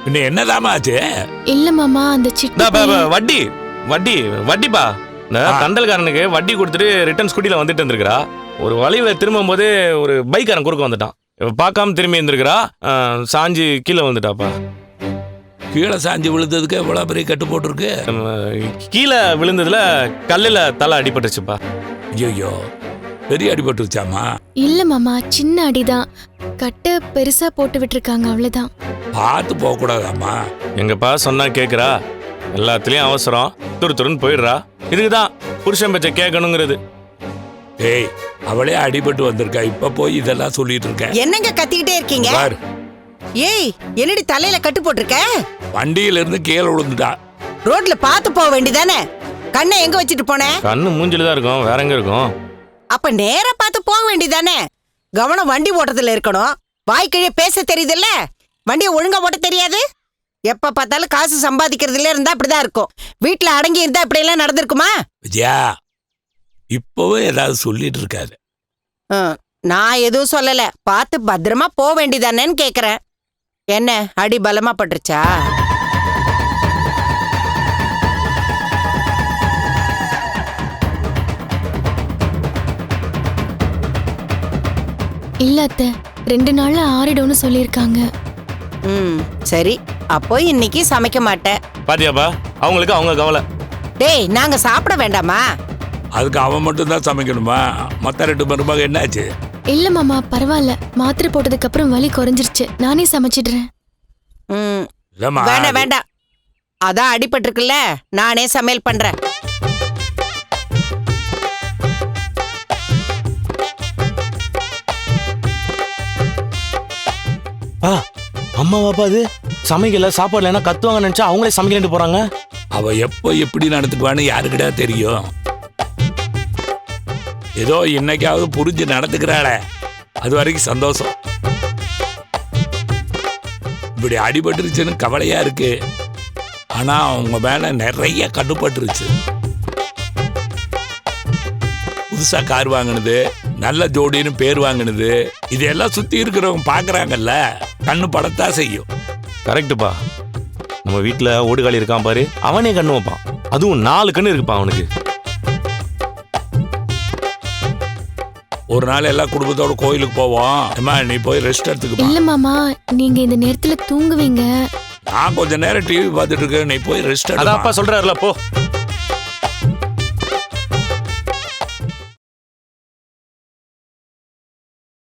இன்னும் என்னதாமா ஆச்சு? இல்ல மாமா, அந்த சிட்டு வட்டி வட்டி வட்டிப்பா. இந்த கந்தல்காரனுக்கு வட்டி கொடுத்துட்டு ரிட்டர்ன் ஸ்கூட்டில வந்துட்டு இருந்திருக்கிறா. ஒரு வழியில திரும்பும் போதே ஒரு பைக்காரன் குறுக்க வந்துட்டான். பார்க்காம திரும்பி இருந்திருக்கிறா. சாஞ்சி கீழே வந்துட்டாப்பா. கீழே சாஞ்சி விழுந்ததுக்கு எவ்வளவு பெரிய கட்டு போட்டிருக்கு? கீழே விழுந்ததுல கல்லில் தலை அடிபட்டுருச்சுப்பா. ஐயோ, பெரிய அடிபட்டுருச்சாமா? இல்ல மாமா, சின்ன அடிதான். கட்டை பெருசா போட்டு விட்டுருக்காங்க, அவ்வளவுதான். பார்த்து போக கூடாதாமா? எங்கப்பா சொன்னா கேக்குறா? எல்லாத்துலயும் அவசரம், துருன்னு போயிடுறா. இதுக்குதான் புருஷன் பேச்ச கேட்கணுங்கிறது. ஏய், அவளே அடிபட்டு வந்திருக்கா, இப்ப போய் இதெல்லாம் சொல்லிட்டு இருக்க? என்னங்க கத்திக்கிட்டே இருக்கீங்க? ஏய், என்னடி தலையில கட்டு போட்டிருக்க? வண்டியில இருந்து கீழே விழுந்துட்டா. ரோட்ல பார்த்து போக வேண்டியதானே? கண்ணை எங்க வச்சுட்டு போன? கண்ணு மூஞ்சில தான் இருக்கும், வேற எங்க இருக்கும்? அப்ப நேரா பார்த்து போக வேண்டியதானே? கவனம் வண்டி ஓட்டத்துல இருக்கணும். வாய்க்கிழே பேச தெரியுதுல்ல? வண்டியை ஒழுங்கா ஓட்ட தெரியாது? எப்ப பார்த்தாலும் காசு சம்பாதிக்கிறதுல இருந்தா அப்படிதான் இருக்கும். வீட்டுல அடங்கி இருந்தா இப்படி எல்லாம் நடந்திருக்குமா? விஜயா, இப்பவும் ஏதாவது சொல்லிட்டு இருக்காது. நான் எதுவும் சொல்லல. பார்த்து பத்திரமா போக வேண்டியதானேன்னு கேக்குறேன். என்ன அடி பலமா பட்டுருச்சா? இல்ல அத்தை, 2 நாள்ல ஆறிடும்னு சொல்லிருக்காங்க. சரி, அப்போ இன்னைக்கு சமைக்க மாட்டேன். பாத்தியாப்பா, அவங்களுக்கு அவங்க கவலை. டேய், நாங்க சாப்பிட வேண்டாமா? அதுக்கு அவன் மட்டும் தான் சமைக்கணுமா? மத்த 2 மருமக என்னாச்சு? இல்ல மாமா, பரவாயில்ல. மாத்திரை போட்டதுக்கு அப்புறம் வலி குறைஞ்சிருச்சு. நானே சமைச்சிடுறேன். வேண்டாம் வேண்டாம், அதான் அடிபட்டிருக்குல்ல, நானே சமையல் பண்றேன். அம்மா பாப்பா அது சமைக்கல, சாப்பாடுல என்ன கத்துவாங்க நினைச்சா அவங்களே சமைக்கிட்டு போறாங்க. அவ எப்போ எப்படி நடந்துக்குவான்னு யாருக்கிட்டா தெரியும்? ஏதோ இன்னைக்காவது புரிஞ்சு நடந்துக்கிறாளே, அது வரைக்கும் சந்தோஷம். இப்படி அடிபட்டுருச்சுன்னு கவலையா இருக்கு. ஆனா அவங்க மேல நிறைய கட்டுப்பட்டுருச்சு. புதுசா கார் வாங்கினது, நல்ல ஜோடின்னு பேர் வாங்கினது, இதெல்லாம் சுத்தி இருக்கிறவங்க பாக்குறாங்கல்ல, கண்ணு படத்தான் செய்யும். கரெக்டுப்பா. நம்ம வீட்டுல ஓடுகாலி இருக்கான் பாரு, அவனே கண்ணு வைப்பான். அதுவும் 4 கண்ணு இருக்குப்பா அவனுக்கு. ஒரு நாள் எல்லா குடும்பத்தோட கோயிலுக்கு போவோம். அம்மா, நீ போய் ரெஸ்ட் எடுத்துக்க. இல்ல மாமா, நீங்க இந்த நேரத்துல தூங்குவீங்க. நான் கொஞ்ச நேரம் டிவி பார்த்துட்டு இருக்கேன், நீ போய் ரெஸ்ட். அதான் அப்பா சொல்றாருல, போ.